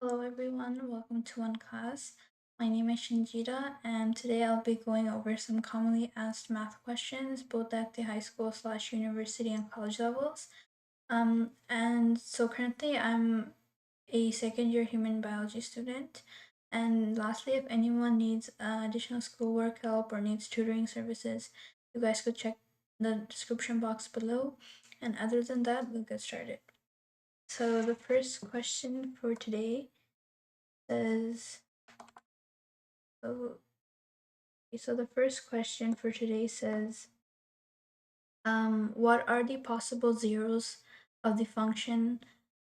Hello everyone, welcome to OneClass. My name is Shanjida and today I'll be going over some commonly asked math questions both at the high school / university and college levels. And so currently I'm a second year human biology student. And lastly, if anyone needs additional schoolwork help or needs tutoring services, you guys could check the description box below. And other than that, we'll get started. So the first question for today says, so the first question for today says, what are the possible zeros of the function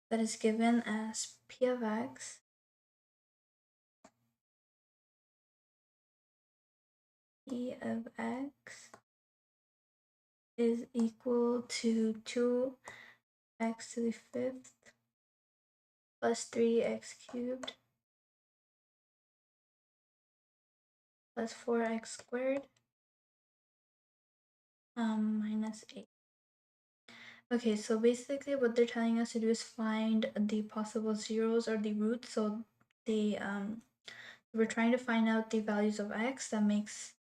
that is given as p of x is equal to 2x to the fifth plus 3x cubed plus 4x squared minus 8. Okay, so basically what they're telling us to do is find the possible zeros or the roots. So the we're trying to find out the values of x that makes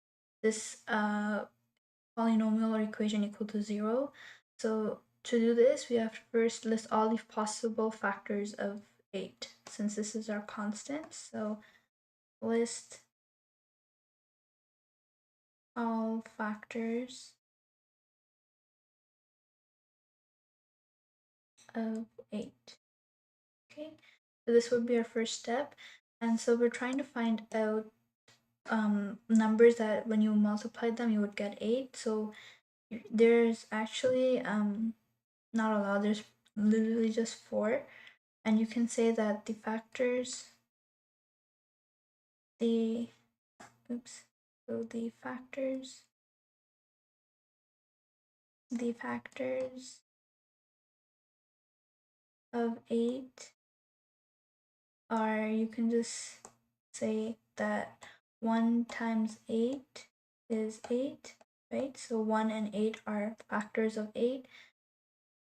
this polynomial or equation equal to 0. So to do this, we have to first list all the possible factors of 8, since this is our constant. So list all factors of 8. Okay, so this would be our first step. And so we're trying to find out numbers that when you multiply them, you would get 8. So there's actually not a lot, there's literally just 4. And you can say that the factors of 8 are, you can just say that 1 times 8 is 8, right? So 1 and 8 are factors of 8,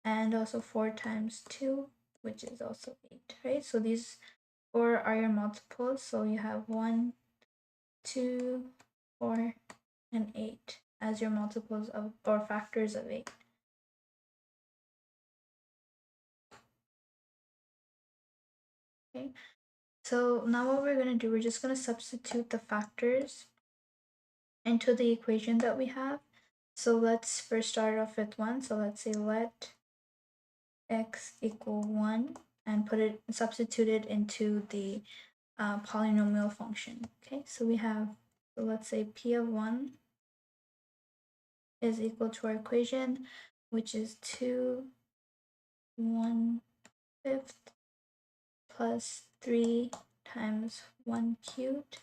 and also 4 times 2, which is also 8, right? So these 4 are your multiples. So you have 1, 2, 4, and 8 as your multiples of or factors of 8. Okay, so now what we're going to do, we're just going to substitute the factors into the equation that we have. So let's first start off with 1. So let's say let x equal 1 and substitute it into the polynomial function. Okay, so we have, so let's say p of 1 is equal to our equation, which is 2 1/5 plus 3 times 1 cubed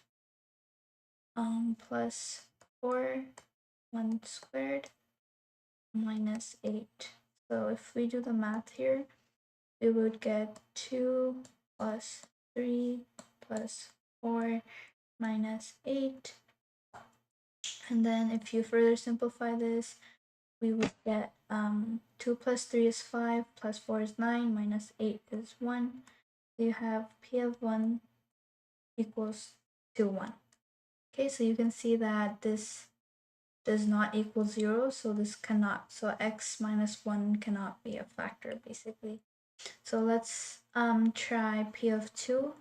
plus 4 1 squared minus 8. So if we do the math here, we would get 2 plus 3 plus 4 minus 8. And then if you further simplify this, we would get 2 plus 3 is 5, plus 4 is 9, minus 8 is 1. So you have p of 1 equals to 1. Okay, so you can see that this does not equal 0, so this cannot, so x minus 1 cannot be a factor, basically. So let's try p of 2.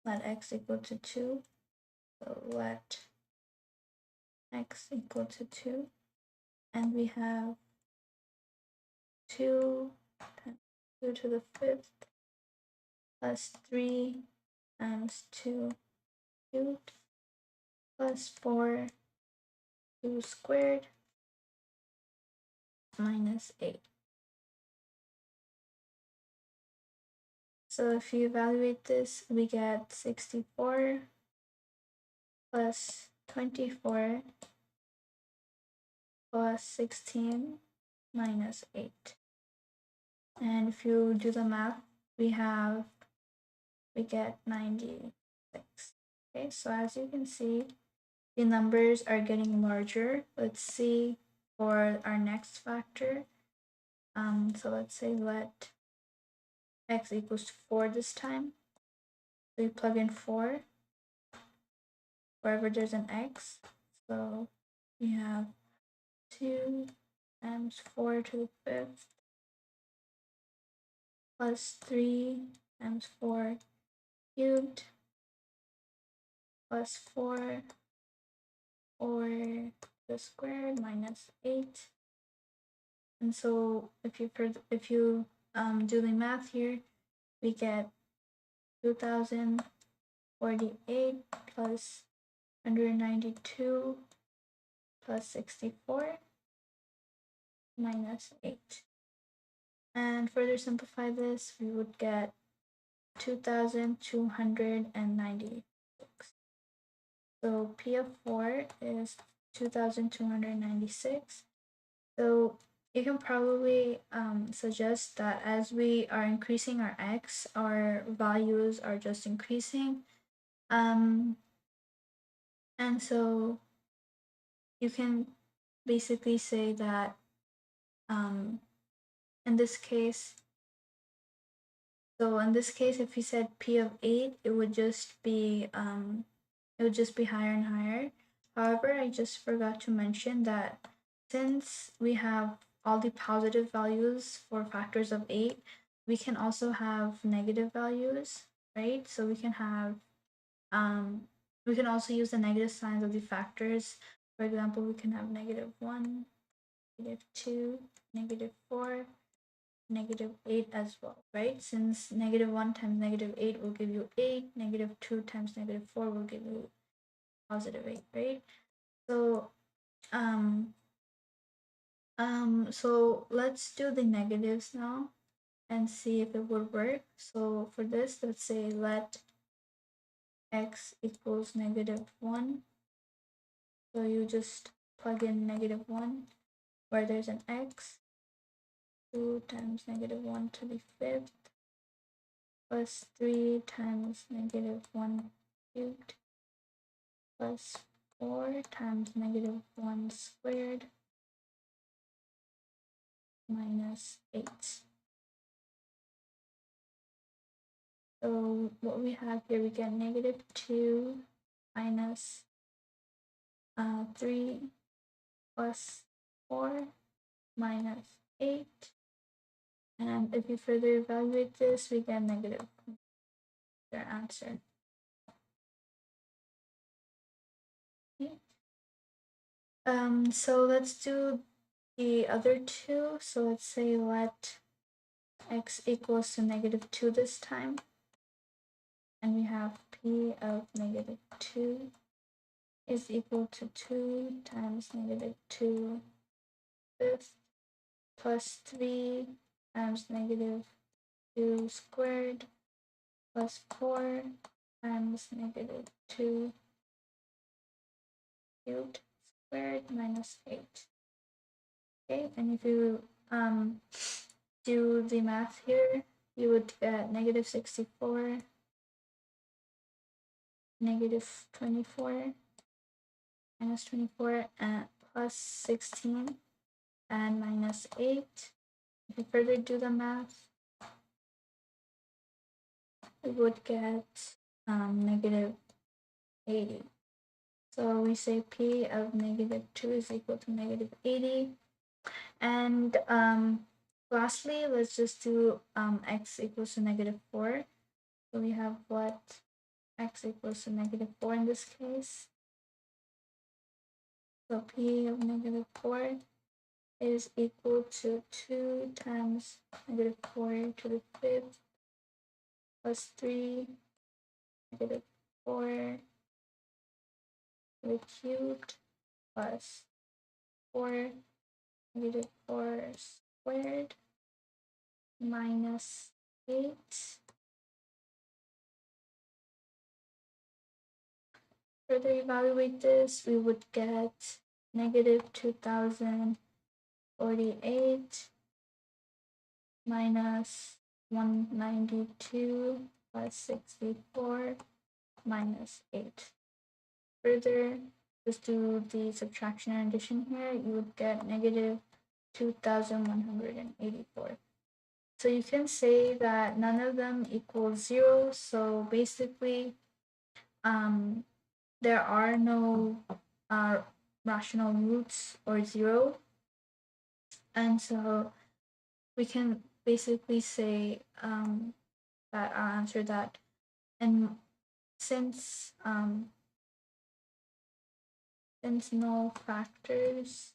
Let x equal to 2. So let x equal to 2. And we have 2 times 2 to the 5th plus 3 times 2 cubed plus 4 2 squared minus 8. So if you evaluate this, we get 64 plus 24 plus 16 minus 8. And if you do the math, we get 96. Okay, so as you can see, the numbers are getting larger. Let's see for our next factor. So let's say let x equals to 4 this time. So you plug in 4 wherever there's an x. So we have 2 times 4 to the 5th plus 3 times 4 cubed plus 4 or the squared minus 8. And so if you do the math here, we get 2048 plus 192 plus 64 minus 8. And further simplify this, we would get 2296. So P of 4 is 2296. So you can probably suggest that as we are increasing our x, our values are just increasing. And so you can basically say that in this case, if you said P of 8, it would just be higher and higher. However, I just forgot to mention that since we have all the positive values for factors of 8, we can also have negative values, right? So we can also use the negative signs of the factors. For example, we can have -1, -2, -4, -8 as well, right? Since -1 times -8 will give you 8, -2 times -4 will give you +8, right? So so let's do the negatives now and see if it would work. So for this, let's say let x equals -1. So you just plug in -1 where there's an x. 2 times -1 to the 5th plus 3 times -1 cubed plus 4 times -1 squared minus 8. So what we have here, we get -2 minus 3 plus 4 minus 8. And if you further evaluate this, we get negative their answer. Okay. So let's do the other two. So let's say let x equals to -2 this time. And we have p of -2 is equal to 2 times -2 fifth plus 3 times -2 squared plus 4 times -2 cubed squared minus 8. Okay, and if you do the math here, you would get -64, -24, -24, and plus 16, and minus 8. If you further do the math, we would get -80. So we say P of -2 is equal to -80. And lastly, let's just do x equals to -4. So we have what x equals to -4 in this case. So P of -4 is equal to 2 times -4 to the 5th plus 3 -4 to the cubed plus 4 -4 squared minus 8. Further evaluate this, we would get -2048 minus 192 plus 64 minus 8. Further, just do the subtraction and addition here, you would get -2184. So you can say that none of them equals 0. So basically, there are no rational roots or 0. And so we can basically say that our answer that, and since no factors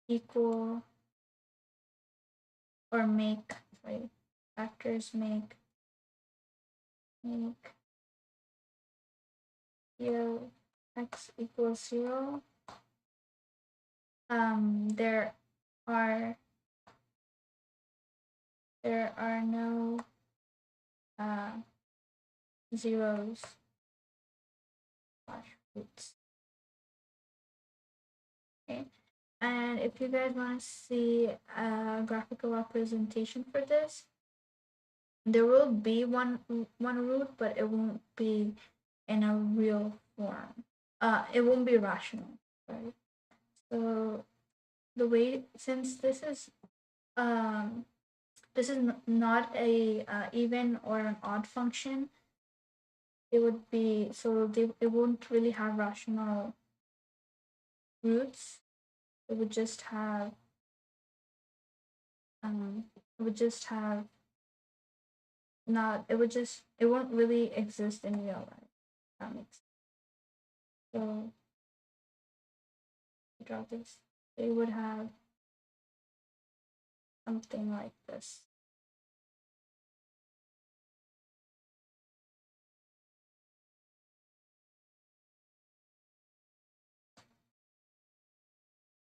equal or make, sorry, factors make x equals 0, there are no zeros slash roots. Okay, and if you guys want to see a graphical representation for this, there will be one root, but it won't be in a real form. It won't be rational, right? So the way, since this is not a even or an odd function, it would be, so it won't really have rational roots. It would just have not, it won't really exist in real life. That makes sense. So draw this, they would have something like this.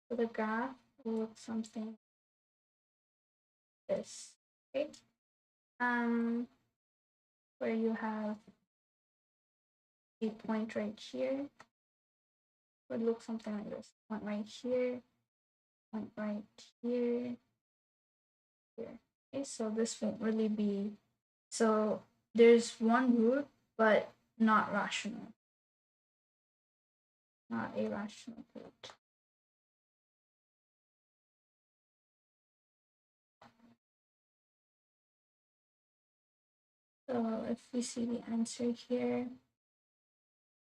So the graph will look something like this. Okay. Where you have a point right here, would look something like this. Point right here, point right here, here. Okay, so this won't really be, so there's one root, but not rational. Not a rational root. So if we see the answer here,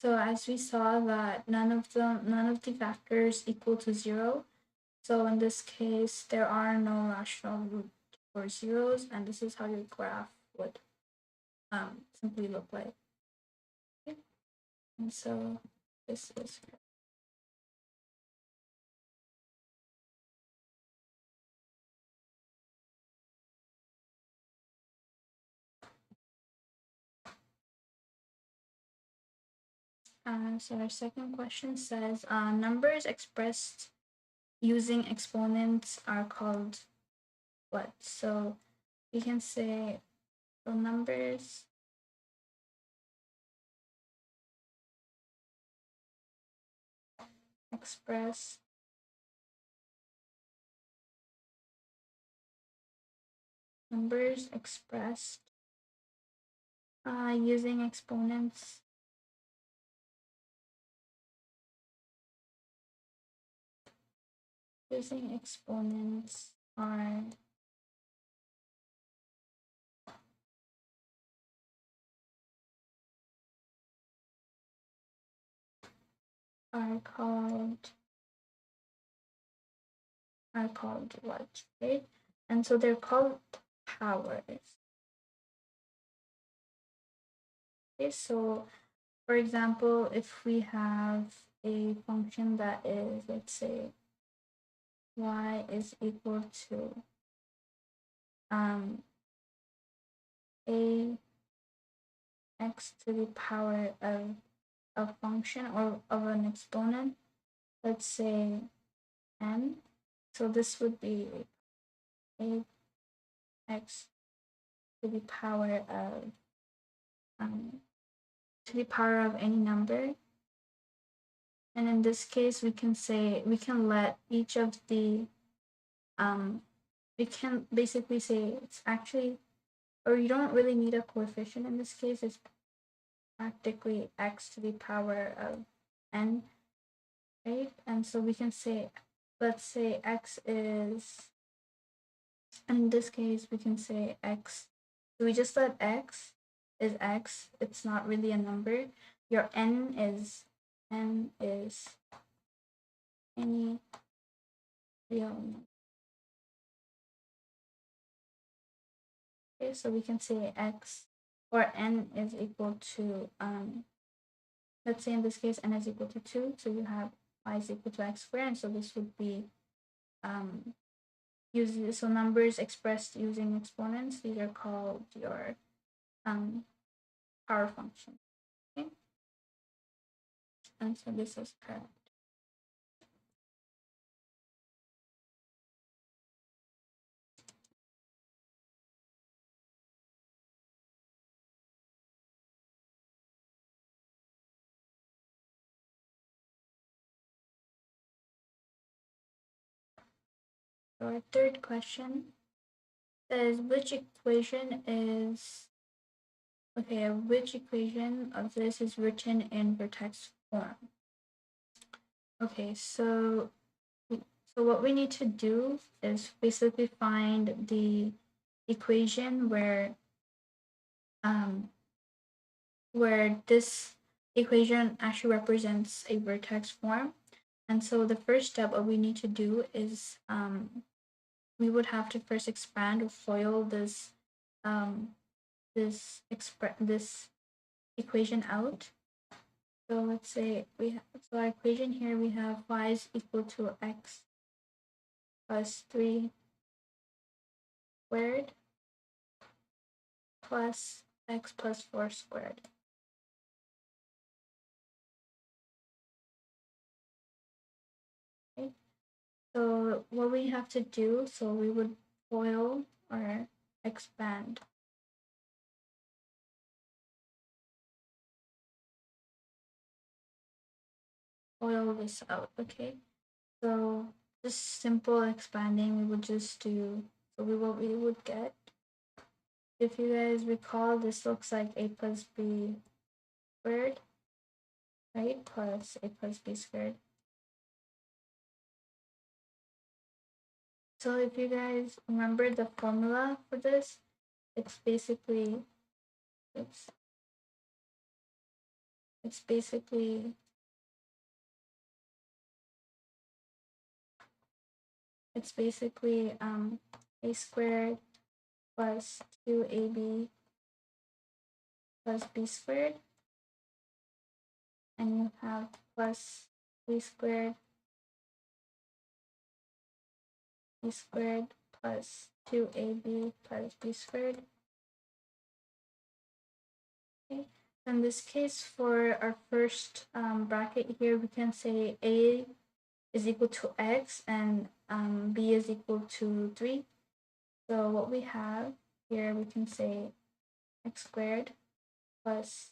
so as we saw that none of the factors equal to 0. So in this case, there are no rational root or zeros, and this is how your graph would simply look like. Okay. And so this is so our second question says, numbers expressed using exponents are called what? So we can say, so numbers expressed using exponents are called what, right? And so they're called powers. Okay, so for example, if we have a function that is, let's say, y is equal to a x to the power of a function or of an exponent, let's say n. So this would be a x to the power of any number. And in this case, we can let each of the we can basically say it's actually, or you don't really need a coefficient in this case, it's practically x to the power of n, right? And so we can say, let's say x is, in this case, we can say x. So we just let x is x. It's not really a number. Your n is any real number. Okay, so we can say x or n is equal to, let's say in this case, n is equal to 2. So you have y is equal to x squared. And so this would be so numbers expressed using exponents, these are called your power function. Okay, and so this is correct. So our third question says which equation of this is written in vertex form? Okay, so what we need to do is basically find the equation where this equation actually represents a vertex form. And so the first step what we need to do is we would have to first expand or FOIL this this equation out. So let's say so our equation here we have y is equal to x plus 3 squared plus x plus 4 squared. Okay. So what we have to do, so we would FOIL or expand. FOIL this out, okay? So just simple expanding, we would just do, so what we would get, if you guys recall, this looks like a plus b squared, right? Plus a plus b squared. So if you guys remember the formula for this, it's basically, it's basically a squared plus 2ab plus b squared, and you have plus b squared plus 2ab plus b squared. Okay. In this case, for our first bracket here, we can say a is equal to x and b is equal to 3. So what we have here, we can say x squared plus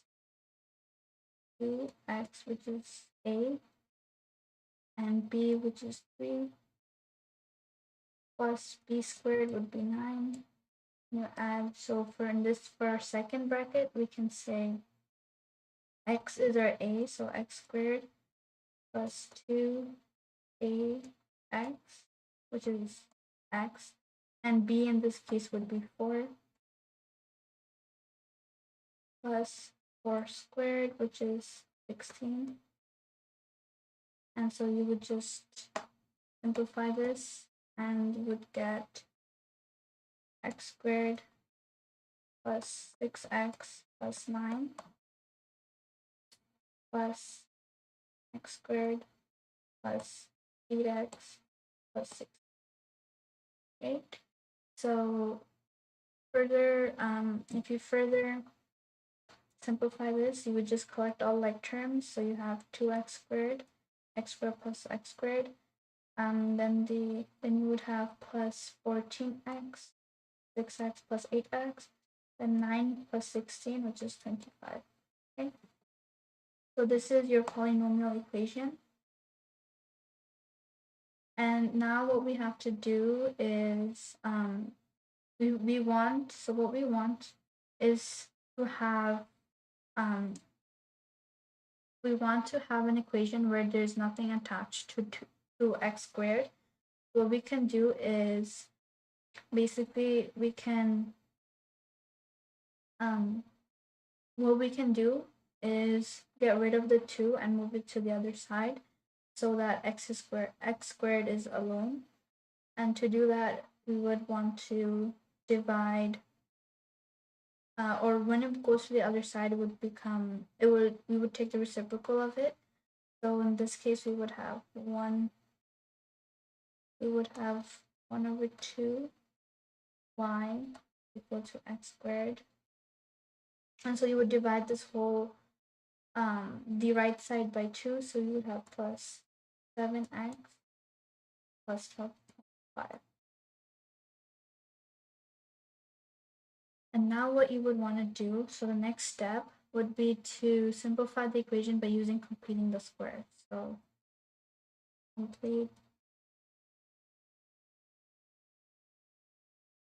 2x, which is a, and b, which is 3, plus b squared would be 9. You add, so for our second bracket, we can say x is our a, so x squared plus 2ax, which is x, and b in this case would be 4, plus 4 squared, which is 16. And so you would just simplify this and you would get x squared plus 6x plus 9 plus x squared plus 8x plus 6. Okay, so further, if you further simplify this, you would just collect all like terms. So you have 2x squared plus x squared. Then you would have plus 14x, 6x plus 8x, then 9 plus 16, which is 25. Okay. So this is your polynomial equation. And now what we have to do is what we want is to have we want to have an equation where there's nothing attached to x squared, what we can do is basically what we can do is get rid of the 2 and move it to the other side so that x squared is alone. And to do that, we would want to divide, or when it goes to the other side, we would take the reciprocal of it. So in this case, we would have 1 over 2 y equal to x squared. And so you would divide this whole the right side by 2, so you would have plus 7x plus 12.5. And now what you would want to do, so the next step would be to simplify the equation by completing the squares. So complete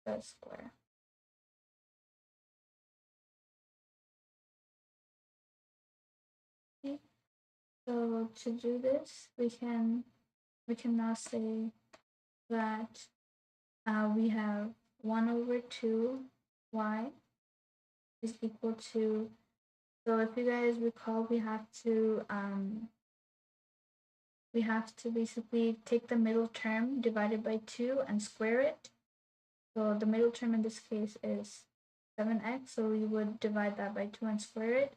the square. Okay. So to do this, we can now say that we have 1 over 2 y is equal to, so if you guys recall, we have to basically take the middle term divided by 2 and square it. So the middle term in this case is 7x, so we would divide that by 2 and square it.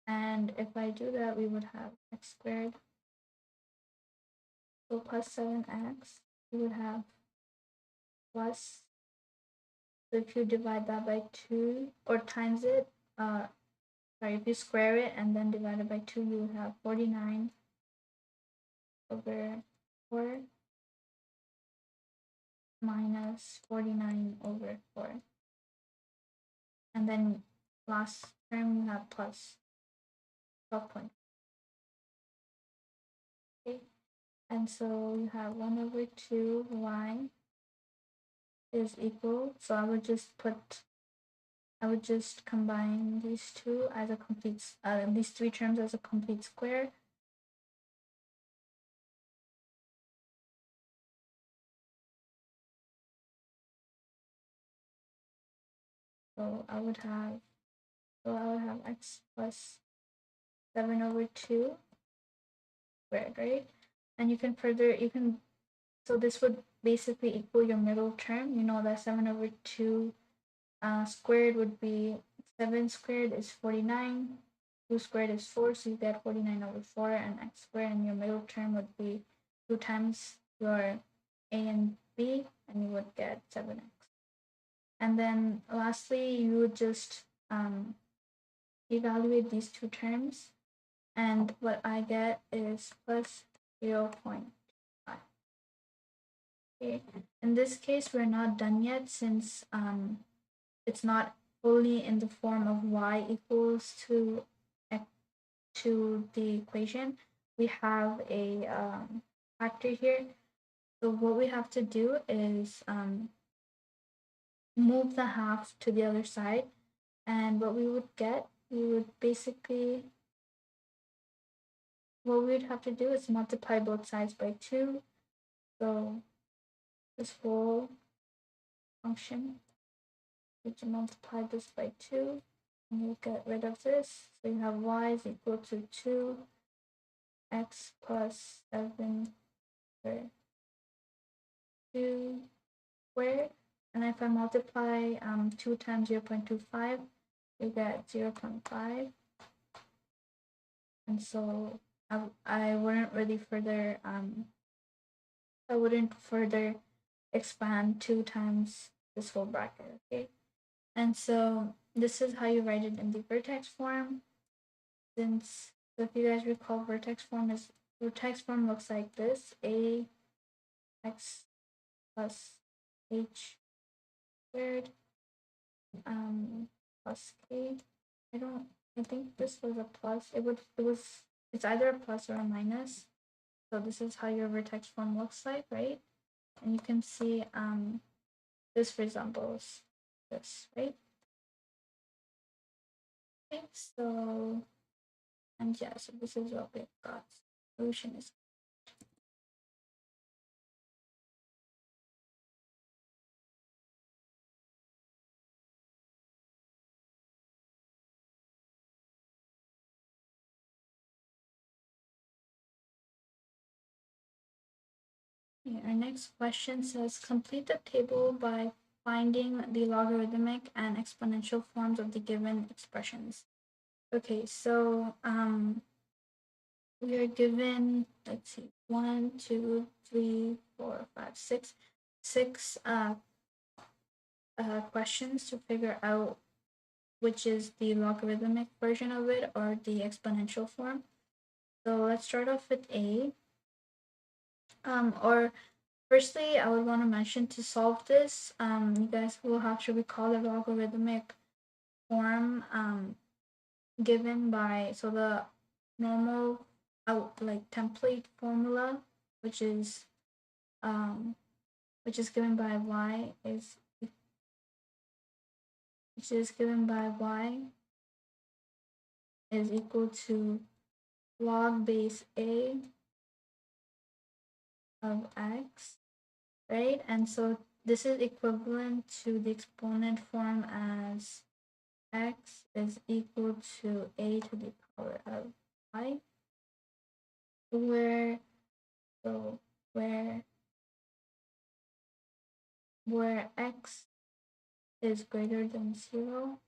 And if I do that, we would have x squared. So plus 7x, we would have plus, so if you divide that by 2 or times it, if you square it and then divide it by 2, you would have 49 over 4 minus 49 over 4. And then last term, you have plus 12.5. Okay. And so you have 1 over 2 y is equal, so I would just combine these two as a complete, these 3 terms as a complete square. So I would have x plus 7 over 2 squared, right? And so this would basically equal your middle term. You know that 7 over 2 squared would be 7 squared is 49, 2 squared is 4, so you get 49 over 4 and x squared, and your middle term would be 2 times your a and b, and you would get 7x. And then lastly, you would just evaluate these 2 terms, and what I get is plus 0.5. Okay. In this case, we're not done yet since it's not fully in the form of y equals to the equation. We have a factor here. So what we have to do is move the half to the other side, and what we would have to do is multiply both sides by 2. So this whole function, we can multiply this by 2, and you get rid of this. So you have y is equal to 2x plus 7 squared, 2 squared. And if I multiply 2 times 0.25, you get 0.5. And so I wouldn't further expand 2 times this whole bracket, okay? And so this is how you write it in the vertex form. So if you guys recall, vertex form looks like this: a x plus h squared plus k. I think this was a plus. It's either a plus or a minus. So this is how your vertex form looks like, right? And you can see this resembles this, right? Okay, so I'm And yeah, so this is what we've got. Solution is okay. Our next question says complete the table by finding the logarithmic and exponential forms of the given expressions. Okay, so we are given, let's see, 1, 2, 3, 4, 5, 6, six questions to figure out which is the logarithmic version of it or the exponential form. So let's start off with A. Or firstly, I would want to mention to solve this, you guys will have to recall the logarithmic form given by, so the normal like template formula, which is given by y is equal to log base a of x, right? And so this is equivalent to the exponent form as x is equal to a to the power of y, where x is greater than 0,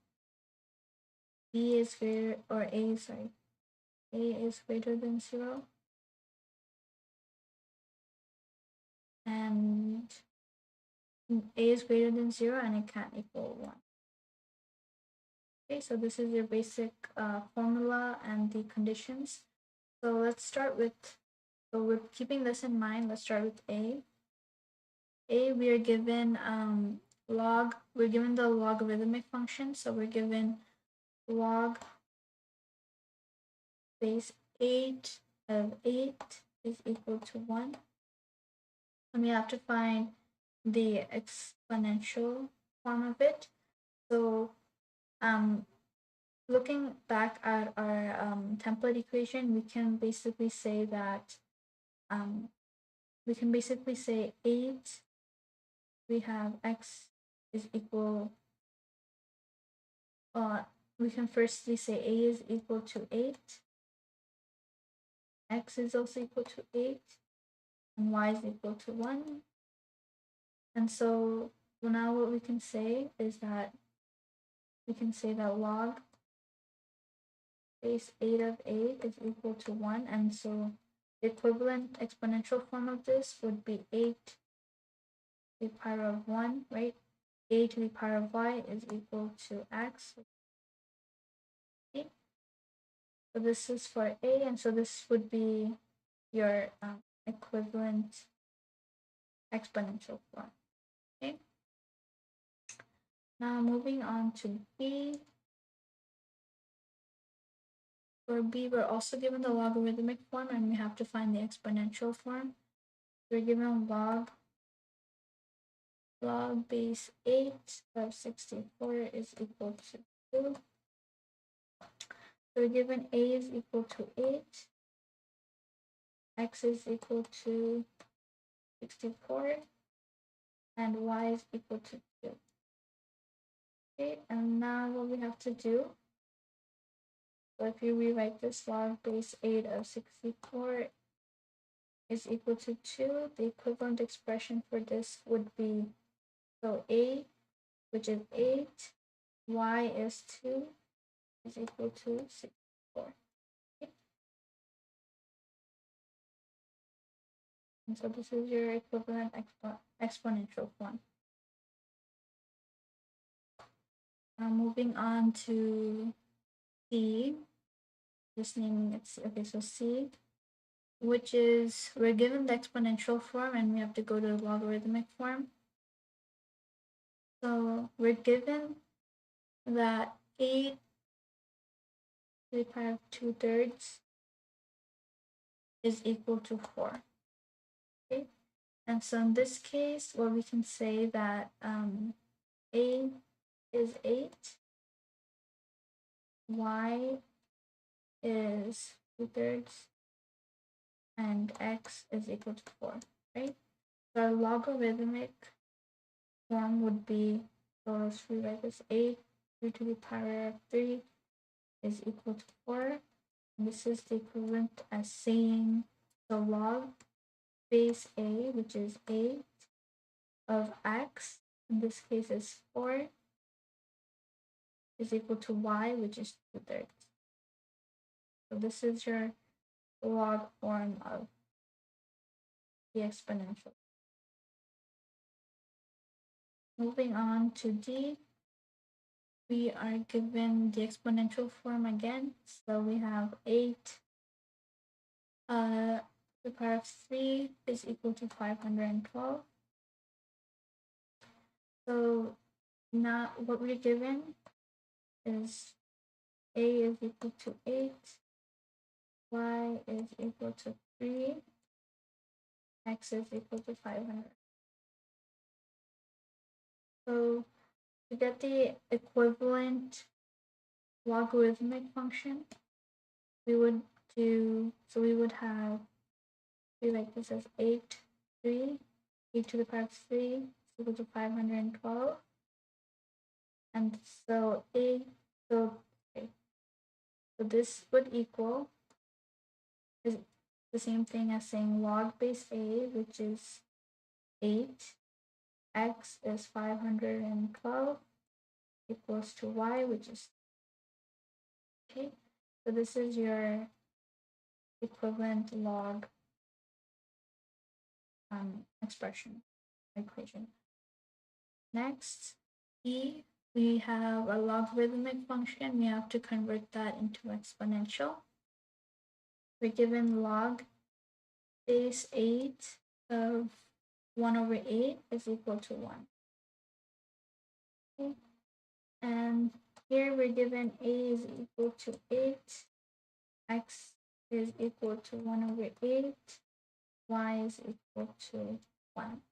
b is greater, or a, sorry, a is greater than 0, and a is greater than 0 and it can't equal 1. Okay, so this is your basic formula and the conditions. So let's start with, so we're keeping this in mind, let's start with A. A, we are given we're given the logarithmic function, so we're given log base 8 of 8 is equal to 1. And we have to find the exponential form of it. So looking back at our template equation, we can basically say that 8, we have x is equal, we can firstly say a is equal to 8, x is also equal to 8, and y is equal to 1. And so now what we can say is that log base 8 of 8 is equal to 1. And so the equivalent exponential form of this would be 8 to the power of 1, right? A to the power of y is equal to x. Okay. So this is for A, and so this would be your equivalent exponential form. Okay. Now moving on to B. For B, we're also given the logarithmic form, and we have to find the exponential form. We're given log base 8 of 64 is equal to 2. So we're given a is equal to 8, x is equal to 64, and y is equal to 2. Okay, and now what we have to do, so if you rewrite this, log base 8 of 64 is equal to 2, the equivalent expression for this would be, so a, which is 8, y is 2, is equal to 64. Okay. And so this is your equivalent exponential form. Now moving on to C, just naming it C. Okay, so C, which is, we're given the exponential form and we have to go to the logarithmic form. So we're given that 8 to the power of 2/3 is equal to 4. Okay, and so in this case, well, we can say that A is 8, y is 2/3 and x is equal to 4, right? So our logarithmic form would be, so let's rewrite this, 8 3 to the power of 3 is equal to 4. And this is the equivalent as saying the log base a, which is 8, of x, in this case is 4, is equal to y, which is 2/3. So this is your log form of the exponential. Moving on to D, we are given the exponential form again. So we have 8 to the power of 3 is equal to 512. So now what we're given is a is equal to 8, y is equal to 3, x is equal to 500. So to get the equivalent logarithmic function, we would have, we write this as 8 to the power of 3 is equal to 512. And so so this would equal, is the same thing as saying log base a, which is 8, x is 512, equals to y, which is, okay. So this is your equivalent log expression equation. Next, E, we have a logarithmic function. We have to convert that into exponential. We're given log base 8 of 1/8 is equal to 1. Okay. And here we're given a is equal to 8, x is equal to 1/8, y is equal to 1.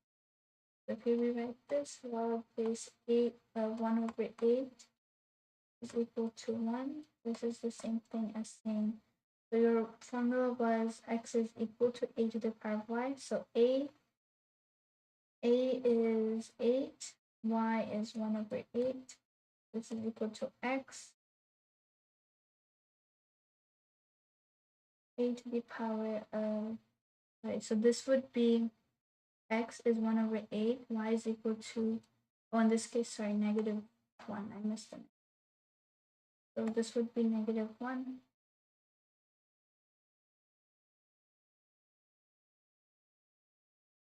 So if we rewrite this, log base 8 of 1/8 is equal to 1. This is the same thing as saying, so your formula was x is equal to a to the power of y. So a is 8, y is 1/8. This is equal to x, a to the power of, right, so this would be x is 1/8, y is equal to, oh, in this case, sorry, -1. I missed it. So this would be -1.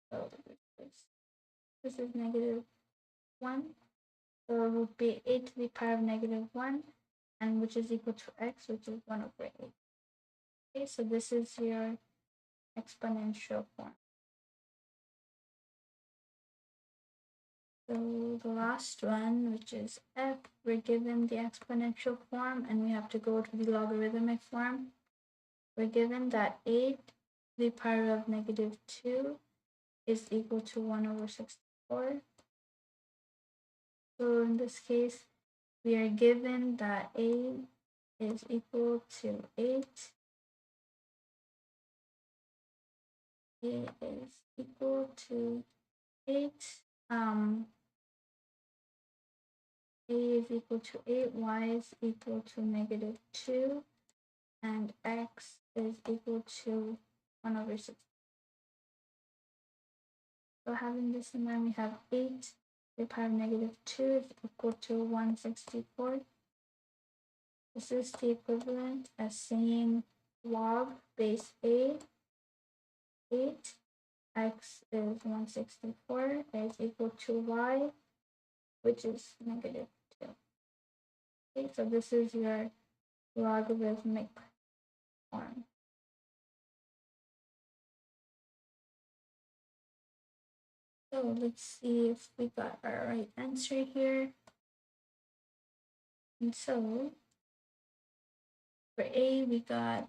So this is -1. So it would be 8 to the power of -1, and which is equal to x, which is 1/8. Okay, so this is your exponential form. So the last one, which is f, we're given the exponential form and we have to go to the logarithmic form. We're given that 8 to the power of -2 is equal to 1/64. So in this case, we are given that a is equal to 8. A is equal to 8. A is equal to 8, y is equal to -2, and x is equal to 1/6. So having this in mind, we have 8 to the power of -2 is equal to 164. This is the equivalent as saying log base a, 8, x is 164, is equal to y, which is -2. Okay, so this is your logarithmic form. So let's see if we got our right answer here. And so for a, we got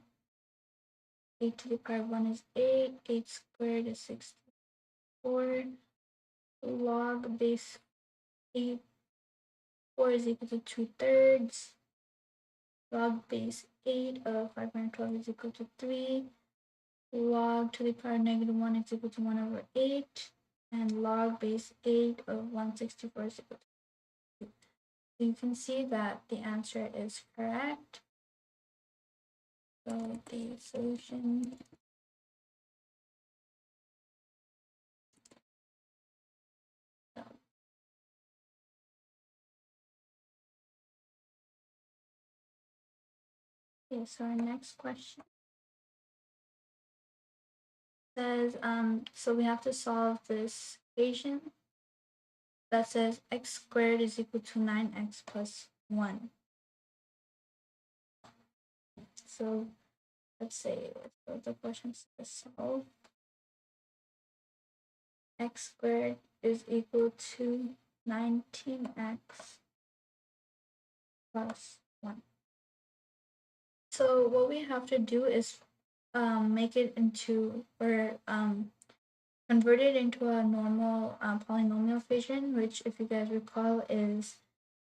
8 to the power of 1 is 8, 8 squared is 64, log base 8, 4 is equal to 2/3, log base 8 of 512 is equal to 3. Log to the power -1 is equal to 1 over 8. And log base 8 of 164 is equal to 2. So you can see that the answer is correct. So the solution okay, so our next question says, so we have to solve this equation that says x squared is equal to 9x plus 1. So let's say, so the question says solve x squared is equal to 19x plus 1. So what we have to do is make it into, or convert it into a normal polynomial equation, which, if you guys recall, is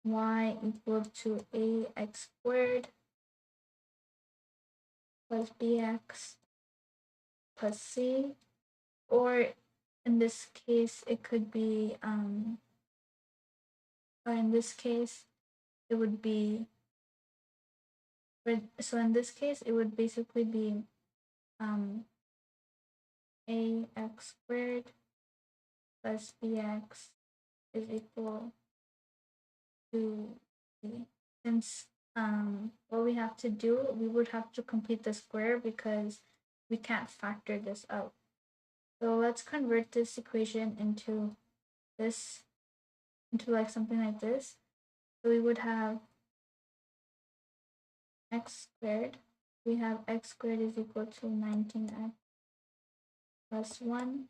y equal to ax squared plus bx plus c, or in this case it could be or in this case it would be, so in this case it would basically be ax squared plus bx is equal to c. Since what we have to do, we would have to complete the square because we can't factor this out. So let's convert this equation into this, into like something like this. So we would have x squared. We have x squared is equal to 19x plus 1.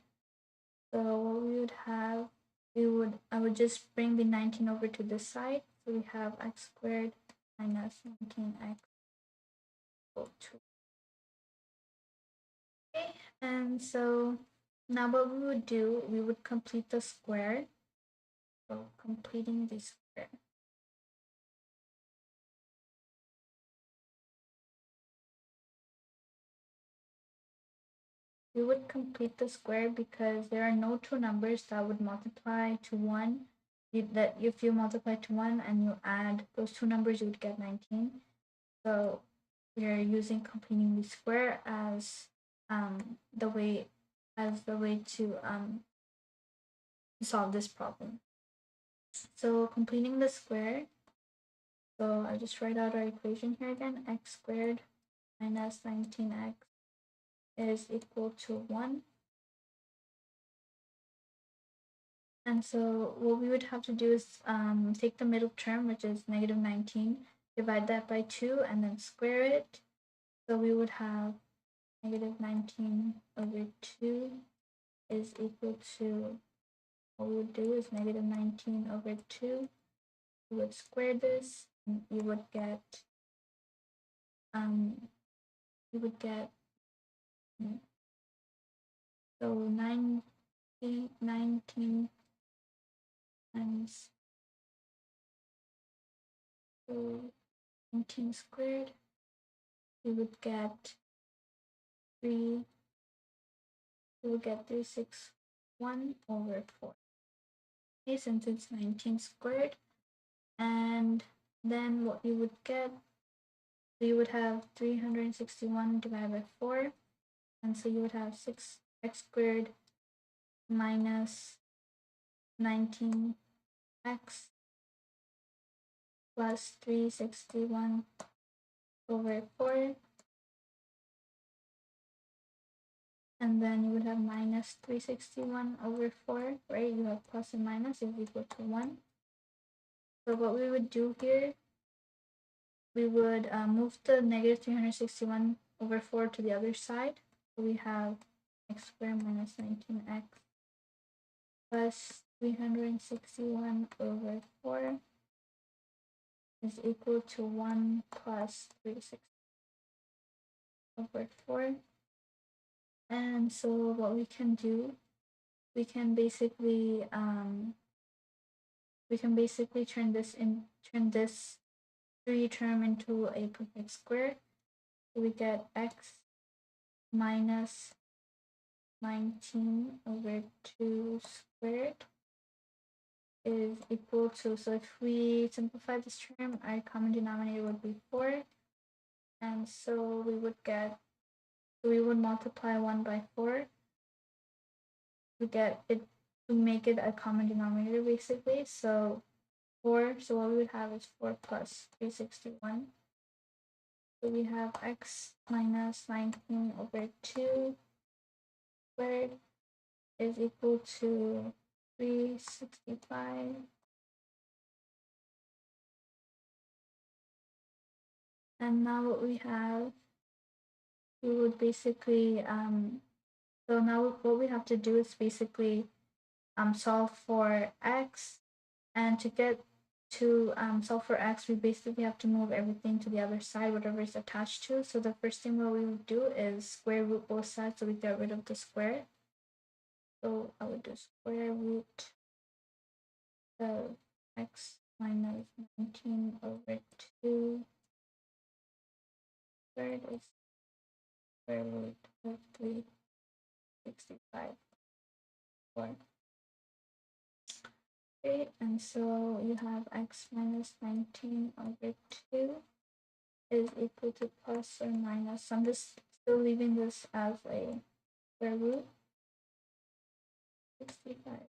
So what we would have, I would just bring the 19 over to this side. So we have x squared minus 19x equal to. Okay, and so now what we would do, we would complete the square. So completing the square. We would complete the square because there are no two numbers that would multiply to 1. That if you multiply to 1 and you add those two numbers, you would get 19. So we are using completing the square as the way to solve this problem. So completing the square, so I'll just write out our equation here again. X squared minus 19x is equal to 1. And so what we would have to do is take the middle term, which is negative 19, divide that by 2, and then square it. So we would have negative 19 over 2 is equal to, what we would do is negative 19 over 2. We would square this, and you would get, so 19 times, so 19 squared, we would get 361 over 4. Okay, since it's 19 squared, and then what you would get, so you would have 361 divided by 4, and so you would have 6x squared minus 19x plus 361 over 4, and then you would have minus 361 over 4, right? You have plus and minus is equal to 1. So what we would do here, we would move the negative 361 over 4 to the other side. So we have x squared minus 19x plus 361 over 4 is equal to 1 plus 360 over 4. And so what we can do, we can basically turn this 3 term into a perfect square. we get x minus 19 over 2 squared is equal to, so if we simplify this term, our common denominator would be 4. And so we would get, we would multiply 1 by 4. We get it, we make it a common denominator basically. So 4, so what we would have is 4 plus 361. So we have x minus 19 over 2 squared is equal to 365. And now what we have, we would basically, so now what we have to do is basically solve for x, and to get to solve for x, we basically have to move everything to the other side, whatever is attached to. So the first thing what we would do is square root both sides, so we get rid of the square. So I would do square root of x minus 19 over 2 squared is square root of 365. Okay, and so you have x minus 19 over 2 is equal to plus or minus. So I'm just still leaving this as a square root 65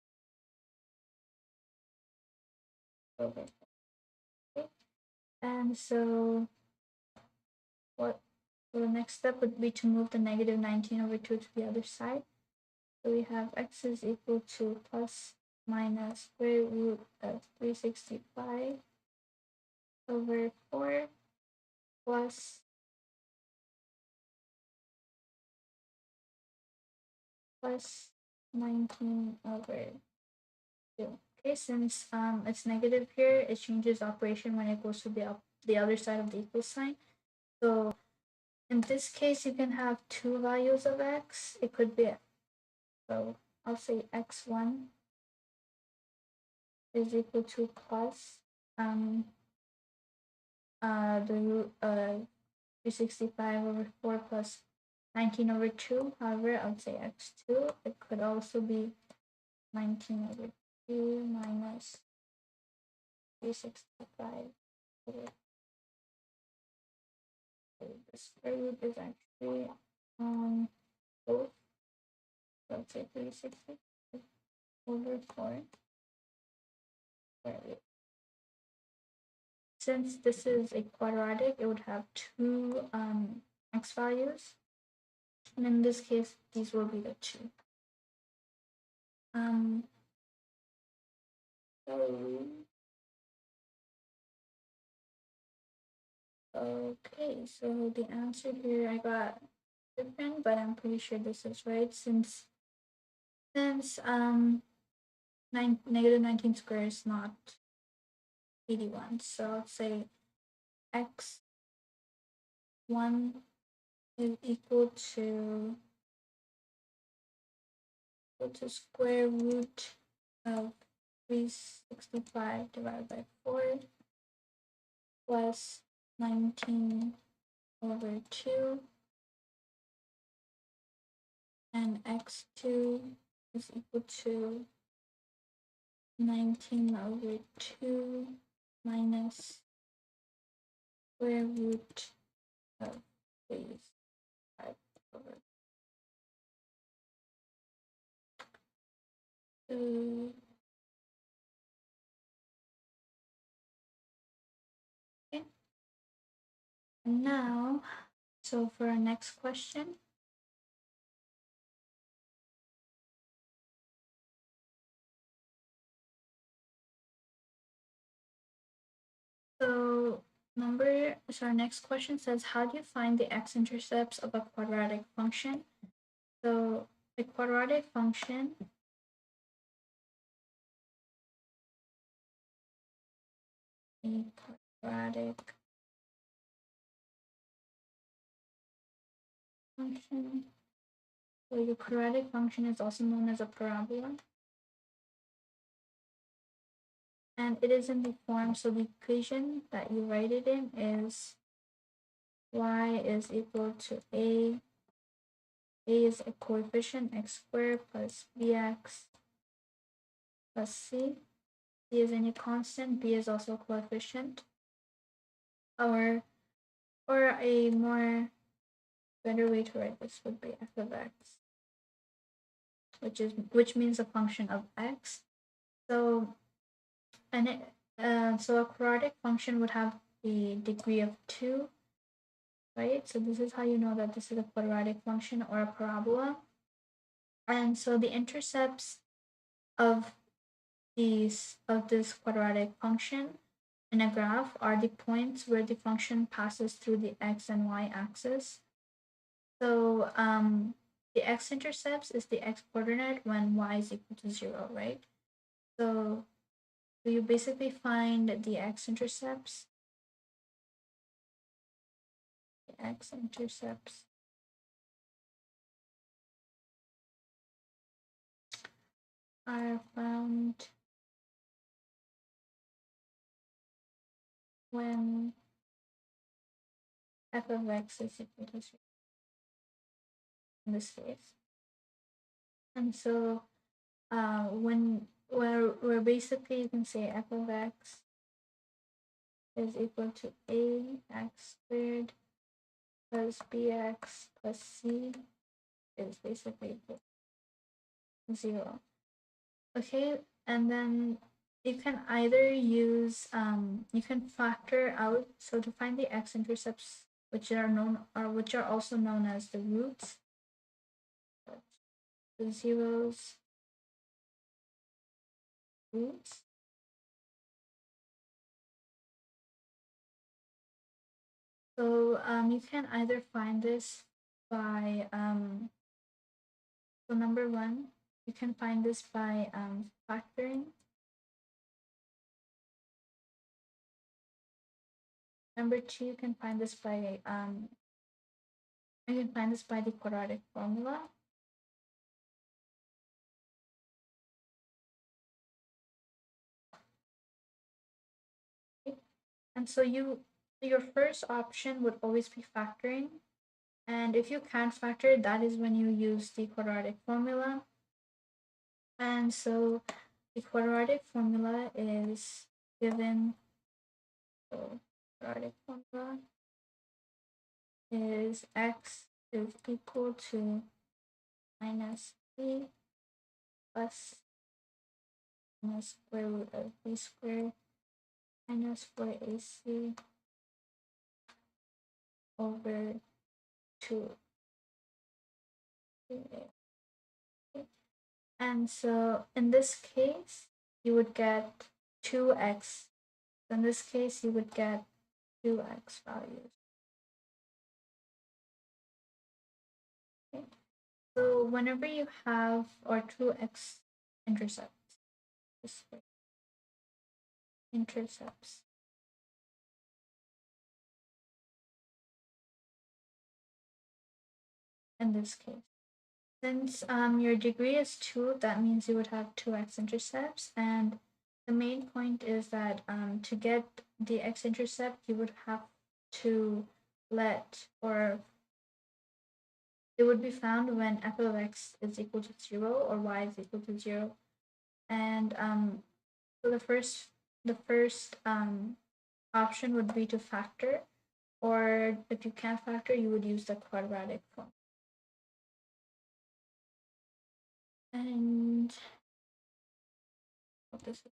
over 4. Okay. And so what, so the next step would be to move the negative 19 over 2 to the other side. So we have x is equal to plus minus square root of 365 over 4 plus plus 19 over 2. Okay, since it's negative here, it changes operation when it goes to the other side of the equal sign. So in this case, you can have two values of x. It could be, so I'll say x1 is equal to plus the root 365 over 4 plus 19 over 2. However, I would say x2. It could also be 19 over 2 minus 365 over 2. The square root is actually both. So let's say 365 over 4 square root. Since this is a quadratic, it would have two x values. And in this case, these will be the two. Okay, so the answer here I got different, but I'm pretty sure this is right since negative 19 squared is not 81. So I'll say x1 is equal to square root of 365 divided by 4 plus 19 over 2, and x2 is equal to 19 over 2 minus square root of 365 over 2. Okay. And now, so for our next question, so our next question says, how do you find the x-intercepts of a quadratic function? So a quadratic function function. So your quadratic function is also known as a parabola. And it is in the form, so the equation that you write it in is y is equal to a. A is a coefficient, x squared plus bx plus c. C is any constant, b is also a coefficient. Or a more better way to write this would be f of x, which means a function of x. So so a quadratic function would have the degree of 2, right? So this is how you know that this is a quadratic function or a parabola. And so the intercepts of this quadratic function in a graph are the points where the function passes through the x and y axis. So the x-intercepts is the x coordinate when y is equal to 0, right? So you basically find the x-intercepts. The x-intercepts are found when f of x is equal to 0 in this case. And so when we're basically, you can say f of x is equal to ax squared plus bx plus c is basically equal to 0. Okay, and then you can either use you can factor out, so to find the x-intercepts, which are also known as the roots, the zeros roots. So you can either find this by so number one, you can find this by factoring. Number two, you can find this by the quadratic formula. And so your first option would always be factoring. And if you can't factor, that is when you use the quadratic formula. And so the quadratic formula is given, so quadratic formula is x is equal to minus b plus minus square root of b squared minus 4ac over 2. And so in this case, you would get 2x. In this case, you would get 2x values. Okay. So whenever you have or 2x intercepts, in this case. Since your degree is 2, that means you would have 2 x-intercepts, and the main point is that to get the x-intercept, you would have to or it would be found when f of x is equal to 0 or y is equal to 0. And so the first option would be to factor, or if you can't factor, you would use the quadratic form. And what this is.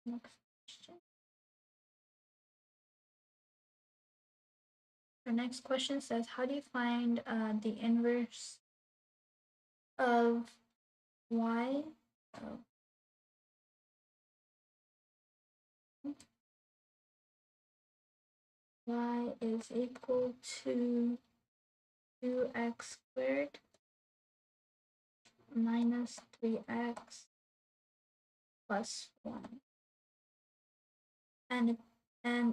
Next question. The next question says, how do you find the inverse of y? Y is equal to 2x squared minus 3x plus 1. And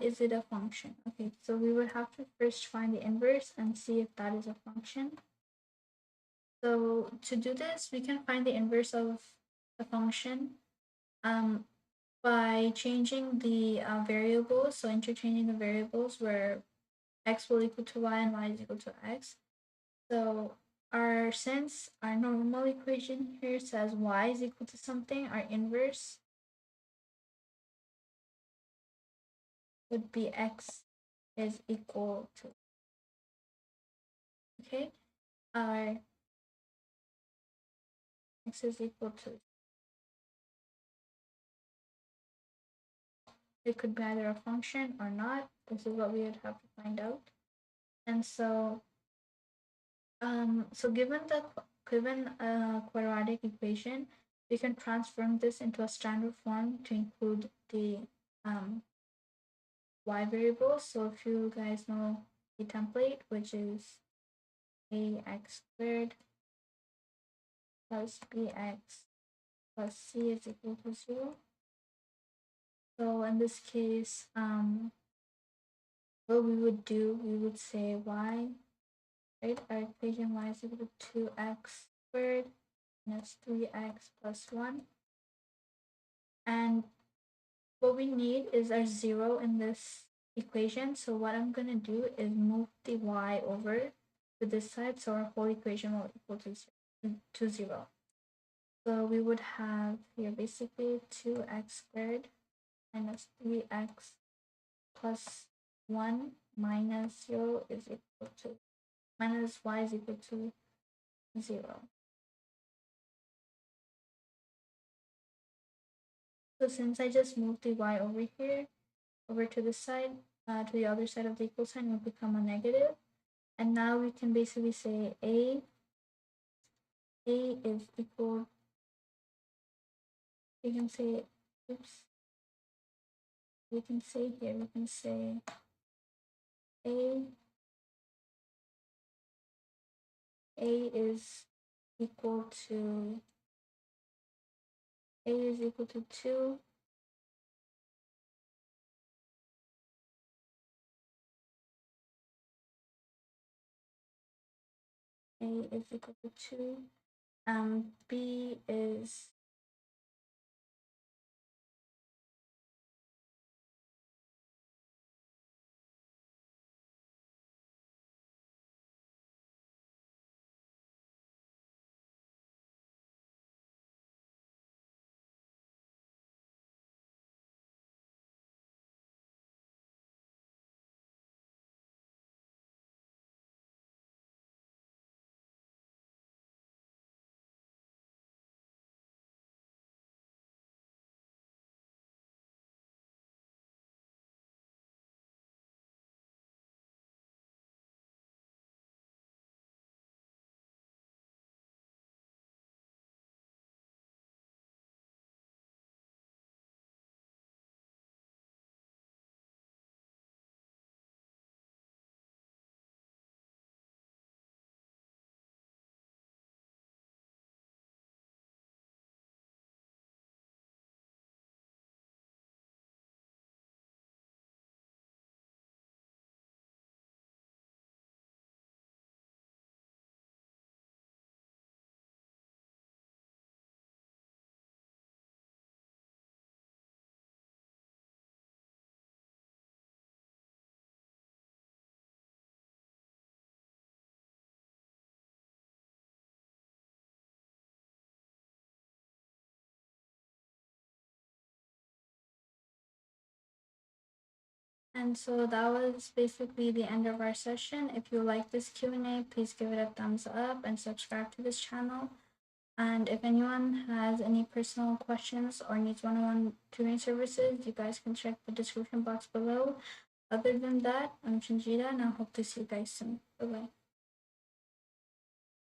is it a function? Okay, so we would have to first find the inverse and see if that is a function. So to do this, we can find the inverse of the function by changing the variables. So interchanging the variables where x will equal to y and y is equal to x. So since our normal equation here says y is equal to something, our inverse would be x is equal to, okay, our x is equal to, it could be either a function or not. This is what we would have to find out. And so given a quadratic equation, we can transform this into a standard form to include the y variables. So if you guys know the template, which is ax squared plus bx plus c is equal to 0. So in this case, what we would do, we would say y, right? Our equation y is equal to 2x squared minus 3x plus 1. And what we need is our 0 in this equation. So what I'm going to do is move the y over to this side, so our whole equation will equal to 0. So we would have here basically 2x squared minus 3x plus 1 minus 0 is equal to, minus y is equal to 0. So since I just moved the y over here, over to this side, to the other side of the equal sign, will become a negative. And now we can basically say a is equal, we can say, oops, we can say here, we can say a is equal to, a is equal to 2, a is equal to 2, b is, and so that was basically the end of our session. If you like this Q&A, please give it a thumbs up and subscribe to this channel. And if anyone has any personal questions or needs one-on-one tutoring services, you guys can check the description box below. Other than that, I'm Shanjida, and I hope to see you guys soon. Bye-bye.